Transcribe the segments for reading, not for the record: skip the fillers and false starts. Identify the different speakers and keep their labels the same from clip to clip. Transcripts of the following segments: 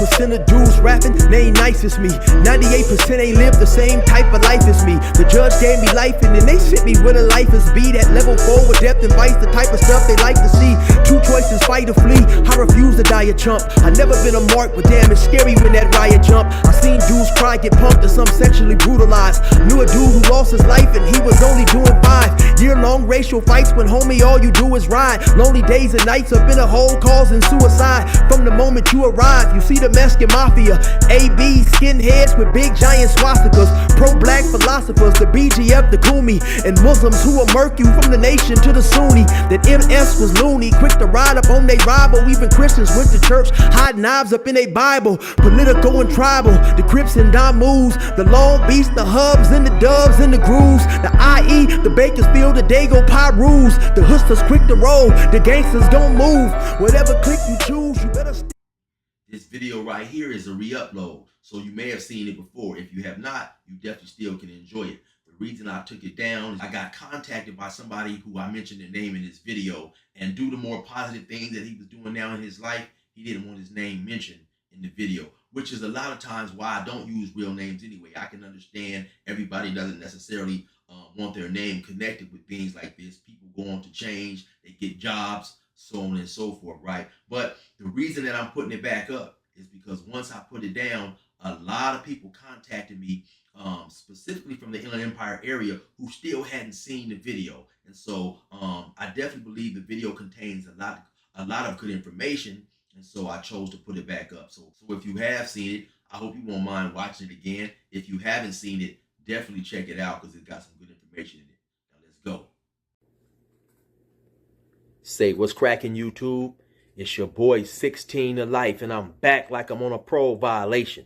Speaker 1: 1% of dudes rapping, they ain't nice as me. 98% ain't lived the same type of life as me. The judge gave me life and then they sent me where the life is be. That level 4 with depth and vice, the type of stuff they like to see. Two choices, fight or flee. I refuse to die a chump. I never been a mark, but damn, it's scary when that riot jump. I seen dudes cry, get pumped, and some sexually brutalized. Knew a dude who lost his life and he was only doing 5 year-long racial fights when homie all you do is ride. Lonely days and nights up in a hole causing suicide. From the moment you arrive, you see the Mexican mafia, AB skinheads with big giant swastikas, pro-black philosophers, the BGF, the Kumi, and Muslims who will murk you from the nation to the Sunni. That MS was loony, quick to ride up on they rival. Even Christians went to church, hide knives up in a Bible. Political and tribal, the Crips and Bloods, the Long Beach, the Hubs and the Dubs and the Grooves, the IE, the Bakersfield, the Dago Pyrus, the hustlers quick to roll, the gangsters don't move. Whatever click you choose, you better stay.
Speaker 2: This video right here is a re-upload, so you may have seen it before. If you have not, you definitely still can enjoy it. The reason I took it down is I got contacted by somebody who I mentioned the name in this video, and due to more positive things that he was doing now in his life, he didn't want his name mentioned in the video, which is a lot of times why I don't use real names anyway. I can understand everybody doesn't necessarily want their name connected with things like this. People go on to change, they get jobs, so on and so forth, right? But the reason that I'm putting it back up is because once I put it down, a lot of people contacted me, specifically from the Inland Empire area, who still hadn't seen the video. And so I definitely believe the video contains a lot of good information, and so I chose to put it back up. So if you have seen it, I hope you won't mind watching it again. If you haven't seen it, definitely check it out because it's got some good information in it. Now let's go.
Speaker 3: Say what's cracking, YouTube? It's your boy 16 to life, and I'm back like I'm on a parole violation.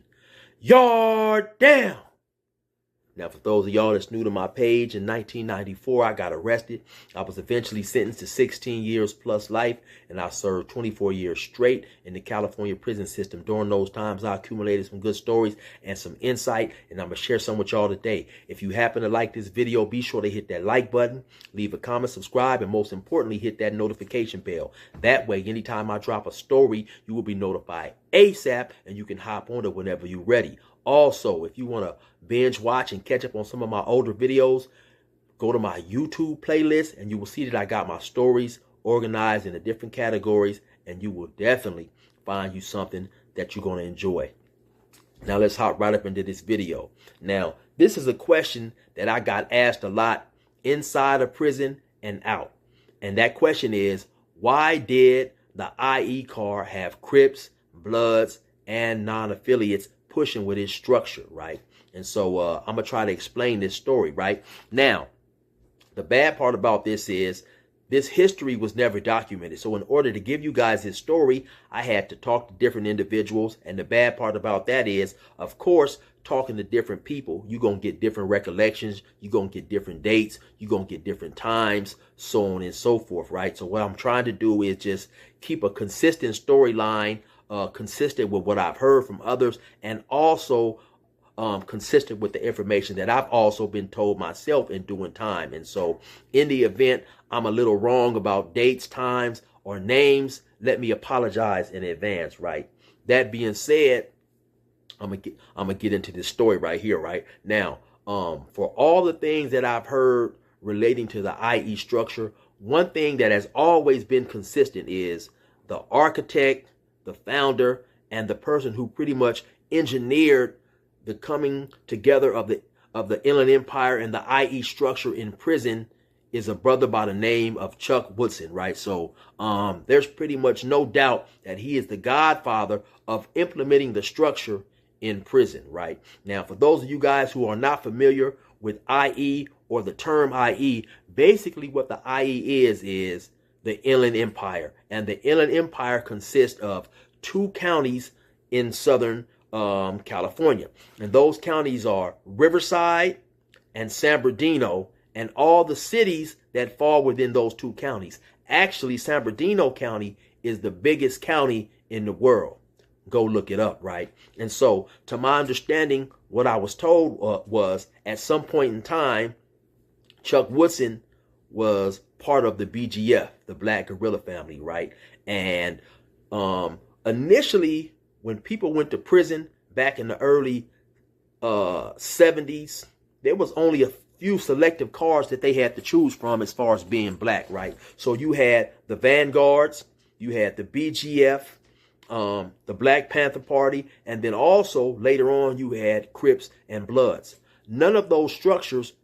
Speaker 3: Yard down! Now, for those of y'all that's new to my page, in 1994, I got arrested. I was eventually sentenced to 16 years plus life, and I served 24 years straight in the California prison system. During those times, I accumulated some good stories and some insight, and I'm going to share some with y'all today. If you happen to like this video, be sure to hit that like button, leave a comment, subscribe, and most importantly, hit that notification bell. That way, anytime I drop a story, you will be notified ASAP, and you can hop on it whenever you're ready. Also, if you want to binge watch and catch up on some of my older videos, go to my YouTube playlist and you will see that I got my stories organized into different categories, and you will definitely find you something that you're going to enjoy. Now let's hop right up into this video. Now, this is a question that I got asked a lot inside of prison and out. And that question is, why did the IE car have Crips, Bloods, and non-affiliates pushing with its structure, right? And so I'm gonna try to explain this story, right? Now, the bad part about this is this history was never documented. So in order to give you guys this story, I had to talk to different individuals. And the bad part about that is, of course, talking to different people, you're gonna get different recollections, you're gonna get different dates, you're gonna get different times, so on and so forth, right? So what I'm trying to do is just keep a consistent storyline, consistent with what I've heard from others, and also consistent with the information that I've also been told myself in doing time. And so in the event I'm a little wrong about dates, times, or names, let me apologize in advance, right? That being said, I'm gonna get into this story right here, right? Now, for all the things that I've heard relating to the IE structure, one thing that has always been consistent is the architect, the founder, and the person who pretty much engineered the coming together of the Inland Empire and the IE structure in prison is a brother by the name of Chuck Woodson, right? So there's pretty much no doubt that he is the godfather of implementing the structure in prison, right? Now, for those of you guys who are not familiar with IE or the term IE, basically what the IE is the Inland Empire. And the Inland Empire consists of 2 counties in Southern California. And those counties are Riverside and San Bernardino, and all the cities that fall within those 2 counties. Actually, San Bernardino County is the biggest county in the world. Go look it up, right? And so, to my understanding, what I was told was at some point in time, Chuck Woodson was part of the BGF, the Black Guerrilla Family, right? And initially, when people went to prison back in the early 70s, there was only a few selective cars that they had to choose from as far as being black, right? So you had the Vanguards, you had the BGF, the Black Panther Party, and then also later on you had Crips and Bloods. None of those structures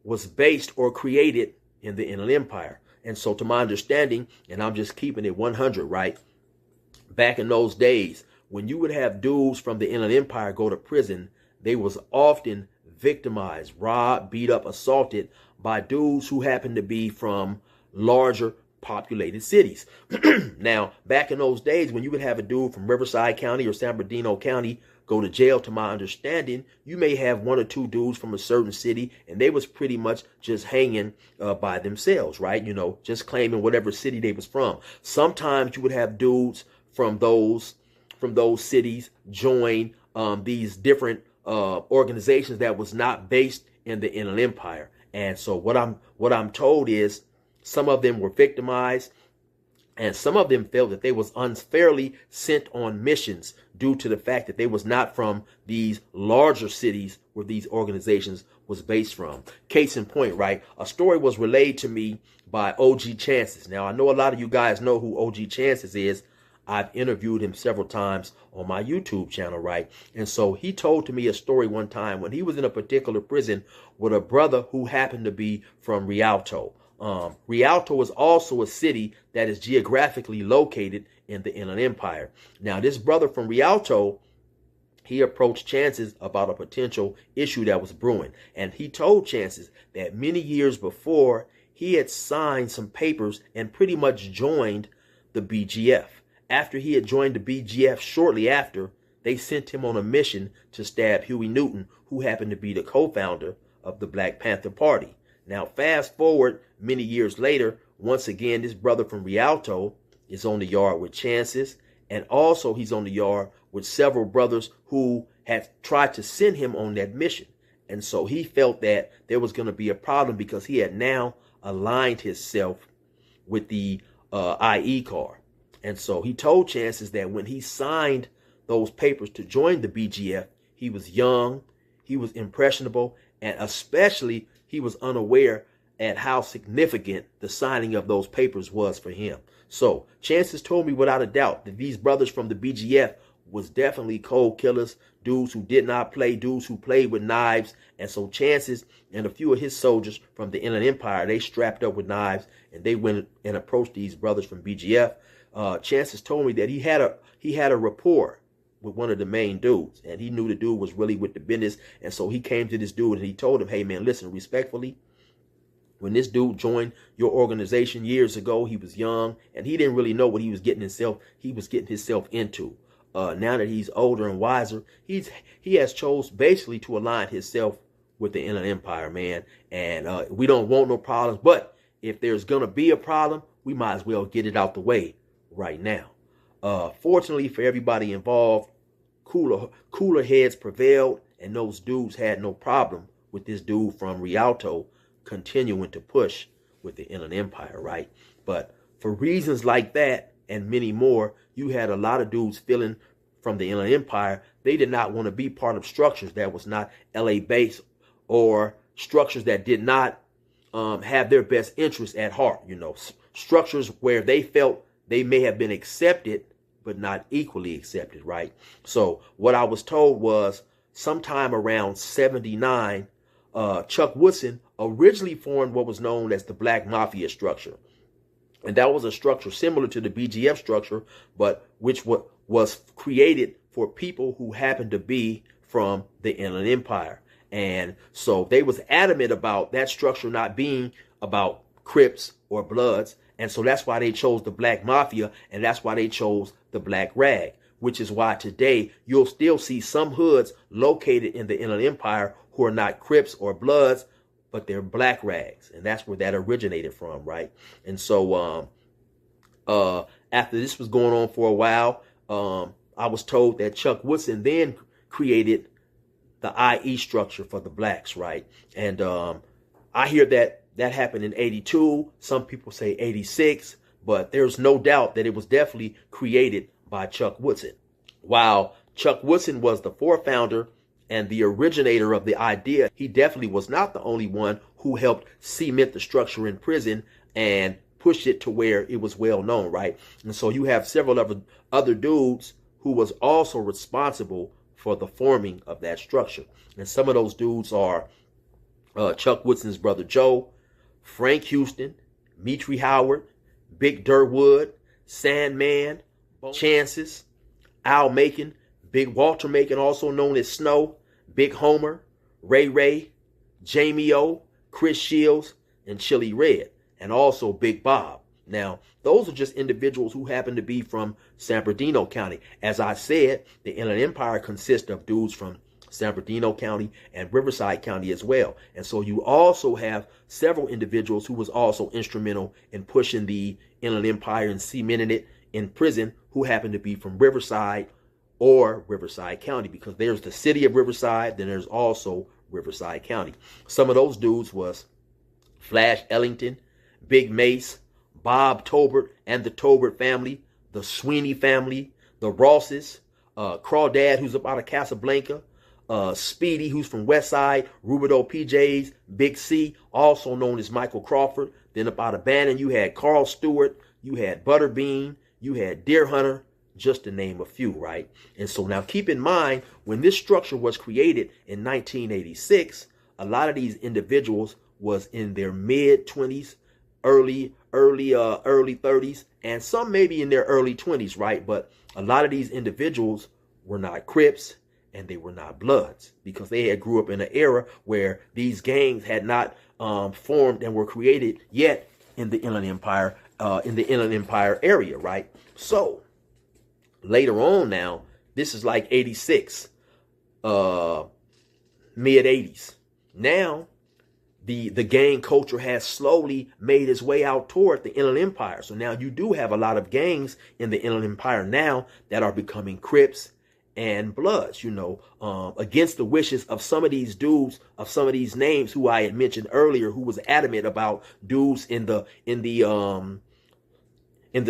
Speaker 3: was based or created in the Inland Empire. And so to my understanding, and I'm just keeping it 100, right? Back in those days, when you would have dudes from the Inland Empire go to prison, they was often victimized, robbed, beat up, assaulted by dudes who happened to be from larger populated cities. Now, back in those days, when you would have a dude from Riverside County or San Bernardino County go to jail, to my understanding, you may have one or two dudes from a certain city, and they was pretty much just hanging by themselves, right? You know, just claiming whatever city they was from. Sometimes you would have dudes from those cities join these different organizations that was not based in the Inland Empire. And so what I'm told is some of them were victimized, and some of them felt that they was unfairly sent on missions due to the fact that they was not from these larger cities where these organizations was based from. Case in point, right? A story was relayed to me by OG Chances. Now, I know a lot of you guys know who OG Chances is. I've interviewed him several times on my YouTube channel, right? And so he told to me a story one time when he was in a particular prison with a brother who happened to be from Rialto. Rialto is also a city that is geographically located in the Inland Empire. Now, this brother from Rialto, he approached Chances about a potential issue that was brewing. And he told Chances that many years before, he had signed some papers and pretty much joined the BGF. After he had joined the BGF shortly after, they sent him on a mission to stab Huey Newton, who happened to be the co-founder of the Black Panther Party. Now, fast forward many years later, once again, this brother from Rialto is on the yard with Chances, and also he's on the yard with several brothers who had tried to send him on that mission. And so he felt that there was going to be a problem because he had now aligned himself with the IE car. And so he told Chances that when he signed those papers to join the BGF, he was young, he was impressionable, and especially he was unaware at how significant the signing of those papers was for him. So Chances told me without a doubt that these brothers from the BGF was definitely cold killers, dudes who did not play, dudes who played with knives. And so Chances and a few of his soldiers from the Inland Empire, they strapped up with knives and they went and approached these brothers from BGF. Chances told me that he had a rapport with one of the main dudes, and he knew the dude was really with the business. And so he came to this dude and he told him, hey man, listen, respectfully, when this dude joined your organization years ago, he was young and he didn't really know what he was getting himself into. Now that he's older and wiser, he has chose basically to align himself with the Inland Empire, man. And we don't want no problems, but if there's gonna be a problem, we might as well get it out the way right now. Fortunately for everybody involved, cooler heads prevailed, and those dudes had no problem with this dude from Rialto continuing to push with the Inland Empire, right? But for reasons like that and many more, you had a lot of dudes feeling from the Inland Empire they did not want to be part of structures that was not LA based, or structures that did not have their best interests at heart. You know, structures where they felt they may have been accepted but not equally accepted, right? So what I was told was sometime around 79, Chuck Woodson originally formed what was known as the Black Mafia structure. And that was a structure similar to the BGF structure, but which was created for people who happened to be from the Inland Empire. And so they was adamant about that structure not being about Crips or Bloods. And so that's why they chose the Black Mafia, and that's why they chose the Black Rag, which is why today you'll still see some hoods located in the Inland Empire who are not Crips or Bloods, but they're Black Rags. And that's where that originated from, right? And so after this was going on for a while, I was told that Chuck Woodson then created the IE structure for the blacks, right? And I hear that happened in 82. Some people say 86, but there's no doubt that it was definitely created by Chuck Woodson. While Chuck Woodson was the founder and the originator of the idea, he definitely was not the only one who helped cement the structure in prison and push it to where it was well known, right? And so you have several other dudes who was also responsible for the forming of that structure. And some of those dudes are Chuck Woodson's brother Joe, Frank Houston, Mitri Howard, Big Durwood, Sandman, Chances, Al Macon, Big Walter Macon, also known as Snow, Big Homer, Ray, Jamie O, Chris Shields, and Chili Red, and also Big Bob. Now, those are just individuals who happen to be from San Bernardino County. As I said, the Inland Empire consists of dudes from San Bernardino County and Riverside County as well. And so you also have several individuals who was also instrumental in pushing the Inland Empire and cementing it in prison, who happen to be from Riverside or Riverside County, because there's the city of Riverside, then there's also Riverside County. Some of those dudes was Flash Ellington, Big Mace, Bob Tobert and the Tobert family, the Sweeney family, the Rosses, Crawdad, who's up out of Casablanca, Speedy, who's from Westside, Rubidoux PJs, Big C, also known as Michael Crawford. Then up out of Bannon, you had Carl Stewart, you had Butterbean, you had Deer Hunter, just to name a few, right? And so now keep in mind, when this structure was created in 1986, a lot of these individuals was in their mid-20s, early 30s, and some maybe in their early 20s, right? But a lot of these individuals were not Crips and they were not Bloods, because they had grew up in an era where these gangs had not formed and were created yet in the Inland Empire, area, right? So later on now, this is like 86, mid 80s. Now, the gang culture has slowly made its way out toward the Inland Empire. So now you do have a lot of gangs in the Inland Empire now that are becoming Crips and Bloods, you know, against the wishes of some of these dudes, of some of these names who I had mentioned earlier, who was adamant about dudes in the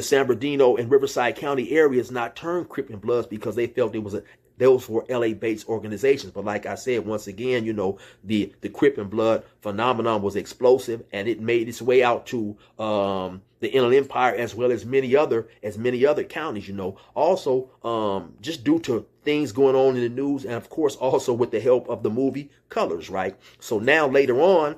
Speaker 3: San Bernardino and Riverside County areas not turn Crip and Bloods, because they felt those were LA-based organizations. But like I said, once again, you know, the Crip and Blood phenomenon was explosive, and it made its way out to the Inland Empire, as well as many other counties, you know. Also, just due to things going on in the news, and of course also with the help of the movie Colors, right? So now later on,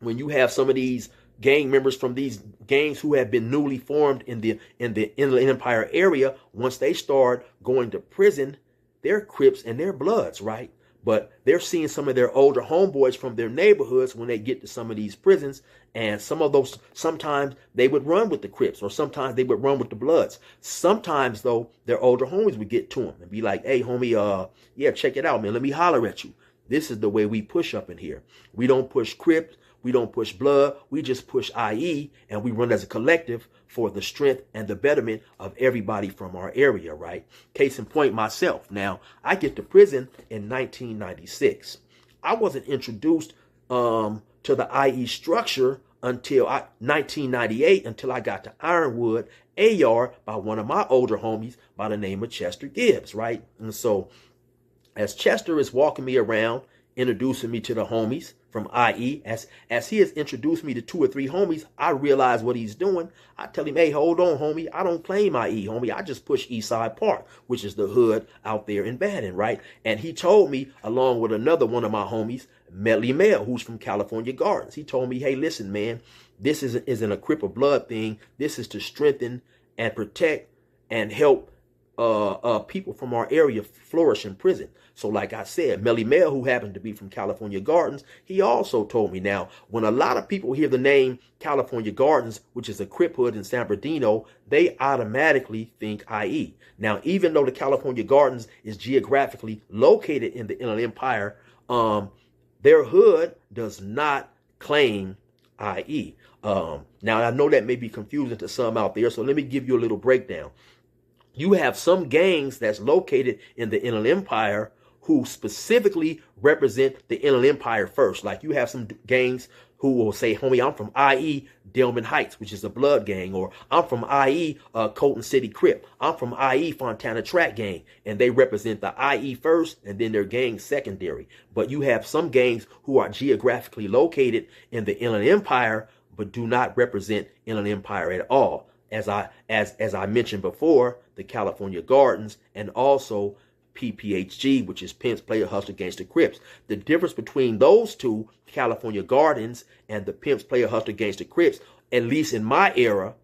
Speaker 3: when you have some of these gang members from these gangs who have been newly formed in the Inland Empire area, once they start going to prison, they're Crips and they're Bloods, right? But they're seeing some of their older homeboys from their neighborhoods when they get to some of these prisons, and some of those, sometimes they would run with the Crips, or sometimes they would run with the Bloods. Sometimes though, their older homies would get to them and be like, "Hey homie, yeah, check it out, man, let me holler at you. This is the way we push up in here. We don't push Crips, we don't push Blood, we just push IE, and we run as a collective for the strength and the betterment of everybody from our area," right? Case in point, myself. Now, I get to prison in 1996. I wasn't introduced to the IE structure until 1998, until I got to Ironwood, AR, by one of my older homies by the name of Chester Gibbs, right? And so, as Chester is walking me around, introducing me to the homies from IE, as he has introduced me to 2 or 3 homies, I realize what he's doing. I tell him, "Hey, hold on, homie. I don't claim IE, homie. I just push Eastside Park, which is the hood out there in Bannon," right? And he told me, along with another one of my homies, Medley Mel, who's from California Gardens, he told me, "Hey, listen, man, this isn't a Crip or Blood thing. This is to strengthen and protect and help people from our area flourish in prison." So like I said, Melly Mel, who happened to be from California Gardens, he also told me, now, when a lot of people hear the name California Gardens, which is a Crip hood in San Bernardino, they automatically think IE. Now, even though the California Gardens is geographically located in the Inland Empire, their hood does not claim IE. Now, I know that may be confusing to some out there, so let me give you a little breakdown. You have some gangs that's located in the Inland Empire who specifically represent the Inland Empire first. Like you have some gangs who will say, homie, I'm from IE Delman Heights, which is a blood gang, or I'm from IE Colton City Crip. I'm from IE Fontana Track Gang. And they represent the IE first and then their gang secondary. But you have some gangs who are geographically located in the Inland Empire, but do not represent Inland Empire at all. As I mentioned before, the California Gardens, and also PPHG, which is Pimps, Player, Hustler, Gangster, Crips. The difference between those two, California Gardens and the Pimps, Player, Hustler, Gangster, Crips, at least in my era,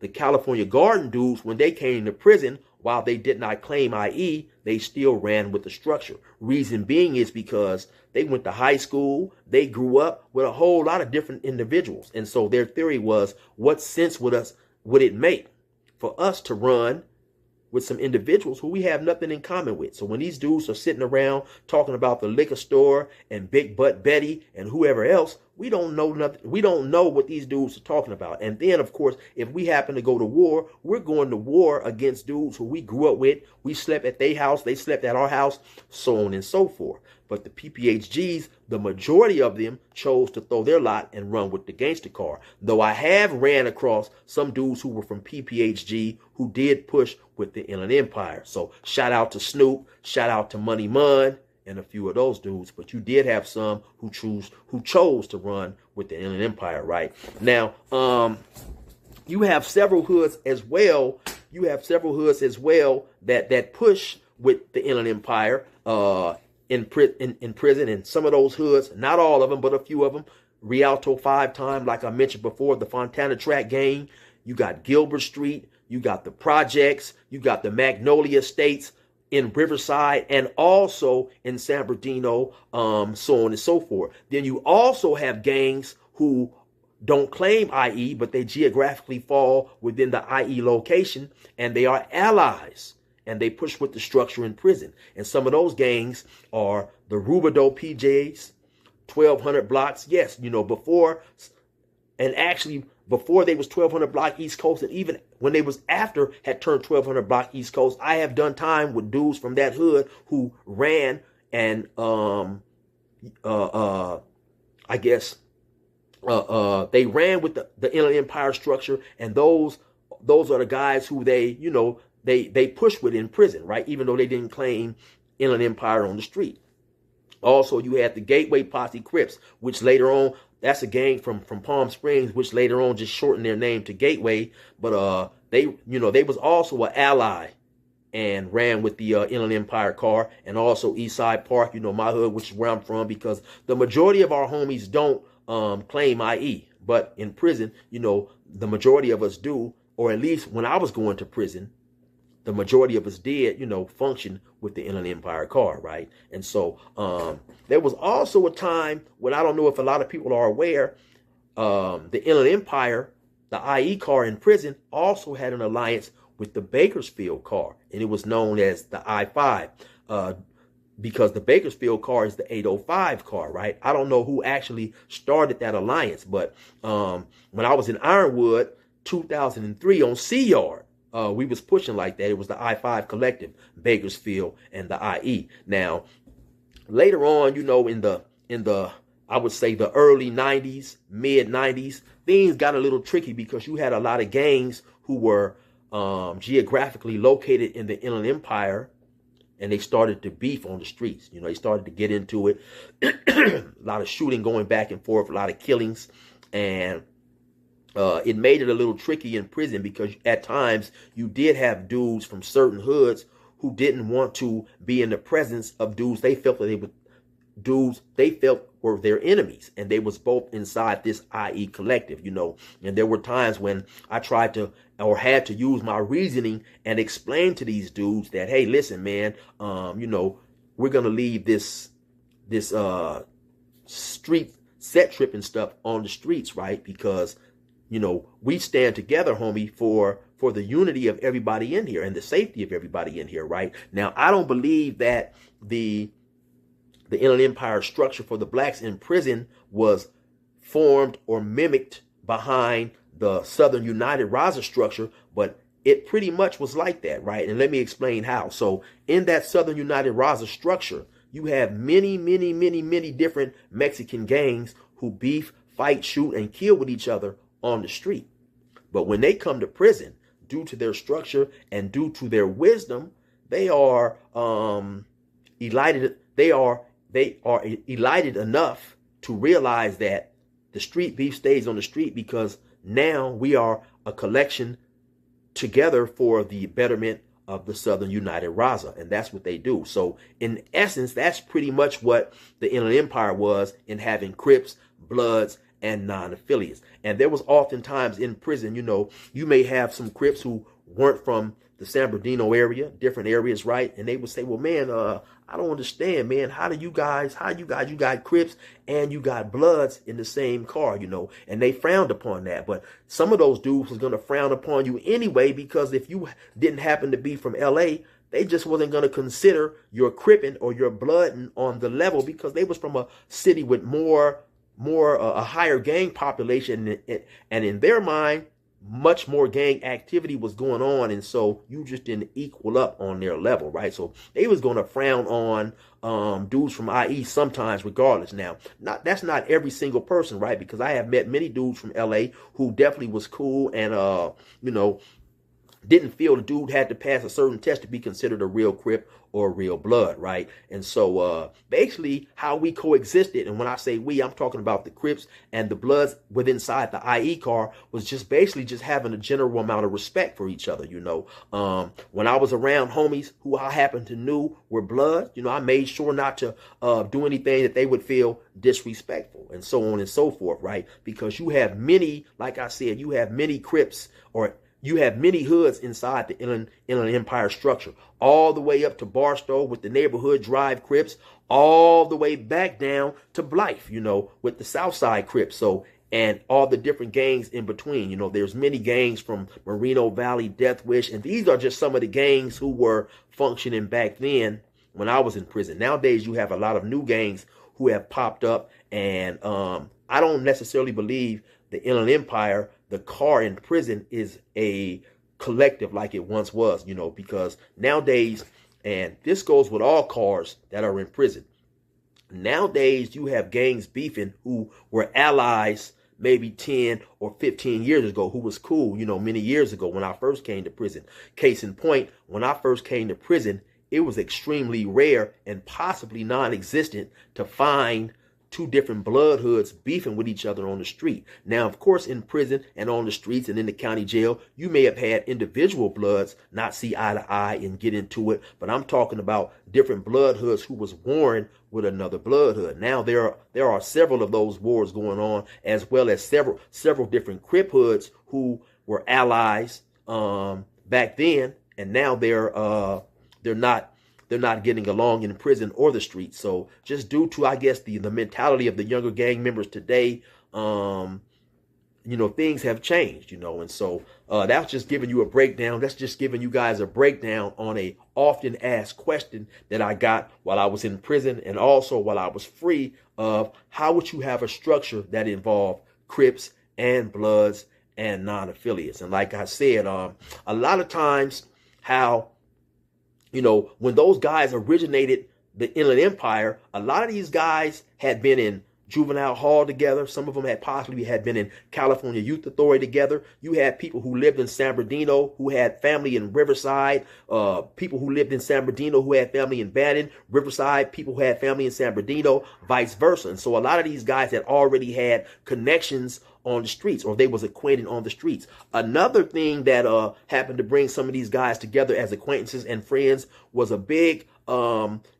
Speaker 3: the California Garden dudes, when they came to prison, while they did not claim IE, they still ran with the structure. Reason being is because they went to high school, they grew up with a whole lot of different individuals. And so their theory was, what sense would it make for us to run with some individuals who we have nothing in common with? So when these dudes are sitting around talking about the liquor store and Big Butt Betty and whoever else, we don't know nothing. We don't know what these dudes are talking about. And then, of course, if we happen to go to war, we're going to war against dudes who we grew up with. We slept at their house, they slept at our house, so on and so forth. But the PPHGs, the majority of them chose to throw their lot and run with the gangster car. Though I have ran across some dudes who were from PPHG who did push with the Inland Empire. So shout out to Snoop, shout out to Money Mun, and a few of those dudes. But you did have some who chose to run with the Inland Empire, right? Now, you have several hoods as well. You have several hoods as well that push with the Inland Empire in prison. And some of those hoods, not all of them, but a few of them, Rialto 5-time, like I mentioned before, the Fontana Track Gang. You got Gilbert Street. You got the Projects. You got the Magnolia Estates in Riverside, and also in San Bernardino, so on and so forth. Then you also have gangs who don't claim IE, but they geographically fall within the IE location, and they are allies, and they push with the structure in prison. And some of those gangs are the Rubidoux PJs, 1200 blocks. Yes, you know, before, and actually before they was 1200 block East Coast, and even when they was after had turned 1200 block East Coast, I have done time with dudes from that hood who ran and I guess they ran with the Inland Empire structure, and those are the guys who they pushed with in prison, right? Even though they didn't claim Inland Empire on the street. Also, you had the Gateway Posse Crips, which later on, that's a gang from Palm Springs, which later on just shortened their name to Gateway. But they was also an ally and ran with the Inland Empire car, and also Eastside Park, my hood, which is where I'm from, because the majority of our homies don't claim IE, but in prison, the majority of us do, or at least when I was going to prison, the majority of us did, function with the Inland Empire car, right? And so there was also a time when, I don't know if a lot of people are aware, the Inland Empire, the IE car in prison, also had an alliance with the Bakersfield car, and it was known as the I-5, because the Bakersfield car is the 805 car, right? I don't know who actually started that alliance, but when I was in Ironwood, 2003 on Sea Yard, we was pushing like that. It was the I-5 Collective, Bakersfield, and the IE. Now, later on, in the I would say the early 90s, mid 90s, things got a little tricky because you had a lot of gangs who were geographically located in the Inland Empire, and they started to beef on the streets. They started to get into it. A lot of shooting going back and forth, a lot of killings, and it made it a little tricky in prison because at times you did have dudes from certain hoods who didn't want to be in the presence of dudes they felt were their enemies, and they was both inside this IE collective, and there were times when I tried to or had to use my reasoning and explain to these dudes that, hey, listen, man, we're gonna leave this street set tripping stuff on the streets, right? Because we stand together, homie, for the unity of everybody in here and the safety of everybody in here, right? Now, I don't believe that the Inland Empire structure for the blacks in prison was formed or mimicked behind the Southern United Raza structure, but it pretty much was like that, right? And let me explain how. So in that Southern United Raza structure, you have many, many, many, many different Mexican gangs who beef, fight, shoot, and kill with each other on the street. But when they come to prison, due to their structure and due to their wisdom, they are elated. They are elated enough to realize that the street beef stays on the street, because now we are a collection together for the betterment of the Southern United Raza, and that's what they do. So in essence, that's pretty much what the Inland Empire was in having Crips, Bloods, and non-affiliates. And there was oftentimes in prison, you may have some Crips who weren't from the San Bernardino area, different areas, right? And they would say, well, man, I don't understand, man. How you got Crips and you got Bloods in the same car, and they frowned upon that. But some of those dudes was going to frown upon you anyway, because if you didn't happen to be from LA, they just wasn't going to consider your Crippin' or your Bloodin' on the level, because they was from a city with a higher gang population, and in their mind, much more gang activity was going on, and so you just didn't equal up on their level, right? So they was going to frown on dudes from IE sometimes, regardless. Now, that's not every single person, right? Because I have met many dudes from LA who definitely was cool and didn't feel the dude had to pass a certain test to be considered a real Crip or a real Blood, right? And so basically how we coexisted, and when I say we, I'm talking about the Crips and the Bloods within inside the IE car, was just basically just having a general amount of respect for each other, When I was around homies who I happened to knew were Bloods, I made sure not to do anything that they would feel disrespectful, and so on and so forth, right? Because you have many, like I said, you have many Crips, or you have many hoods inside the Inland Empire structure, all the way up to Barstow with the Neighborhood Drive Crips, all the way back down to Blythe, with the Southside Crips. So, and all the different gangs in between. There's many gangs from Moreno Valley, Death Wish, and these are just some of the gangs who were functioning back then when I was in prison. Nowadays, you have a lot of new gangs who have popped up, and I don't necessarily believe the Inland Empire, the car in prison, is a collective like it once was, because nowadays, and this goes with all cars that are in prison, nowadays you have gangs beefing who were allies maybe 10 or 15 years ago, who was cool, many years ago when I first came to prison. Case in point, when I first came to prison, it was extremely rare and possibly non-existent to find two different blood hoods beefing with each other on the street. Now, of course, in prison and on the streets and in the county jail, you may have had individual Bloods not see eye to eye and get into it, but I'm talking about different blood hoods who was warring with another blood hood. Now there are several of those wars going on, as well as several different Crip hoods who were allies back then, and now they're not getting along in prison or the streets. So just due to, I guess, the mentality of the younger gang members today, things have changed, and so that's just giving you a breakdown. That's just giving you guys a breakdown on a often asked question that I got while I was in prison and also while I was free, of how would you have a structure that involved Crips and Bloods and non-affiliates. And like I said, a lot of times how, when those guys originated the Inland Empire, a lot of these guys had been in juvenile hall together. Some of them had possibly been in California Youth Authority together. You had people who lived in San Bernardino who had family in Riverside, people who lived in San Bernardino who had family in Bannon, Riverside, people who had family in San Bernardino, vice versa. And so a lot of these guys had already had connections on the streets, or they was acquainted on the streets. Another thing that happened to bring some of these guys together as acquaintances and friends was a big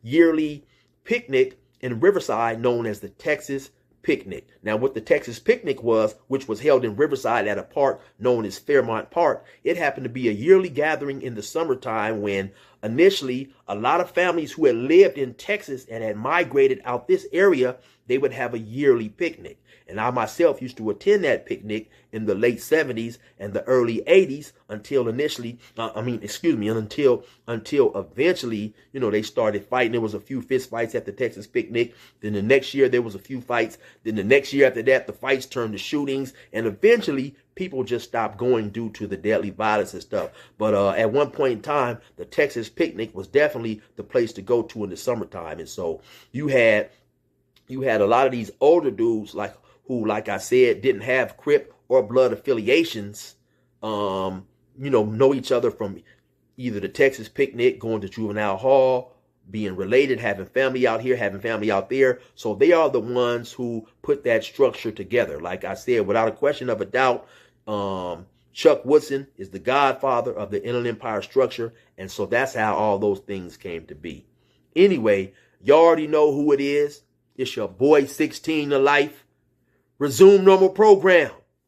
Speaker 3: yearly picnic in Riverside known as the Texas Picnic. Now, what the Texas Picnic was, which was held in Riverside at a park known as Fairmont Park, it happened to be a yearly gathering in the summertime when initially a lot of families who had lived in Texas and had migrated out this area, they would have a yearly picnic. And I myself used to attend that picnic in the late 70s and the early 80s until eventually, they started fighting. There was a few fist fights at the Texas Picnic. Then the next year there was a few fights. Then the next year after that, the fights turned to shootings. And eventually people just stopped going due to the deadly violence and stuff. But at one point in time, the Texas Picnic was definitely the place to go to in the summertime. And so you had a lot of these older dudes, like who, like I said, didn't have Crip or Blood affiliations, know each other from either the Texas picnic, going to juvenile hall, being related, having family out here, having family out there. So they are the ones who put that structure together. Like I said, without a question of a doubt, Chuck Woodson is the godfather of the Inland Empire structure. And so that's how all those things came to be. Anyway, you already know who it is. It's your boy 16 to life. Resume normal program.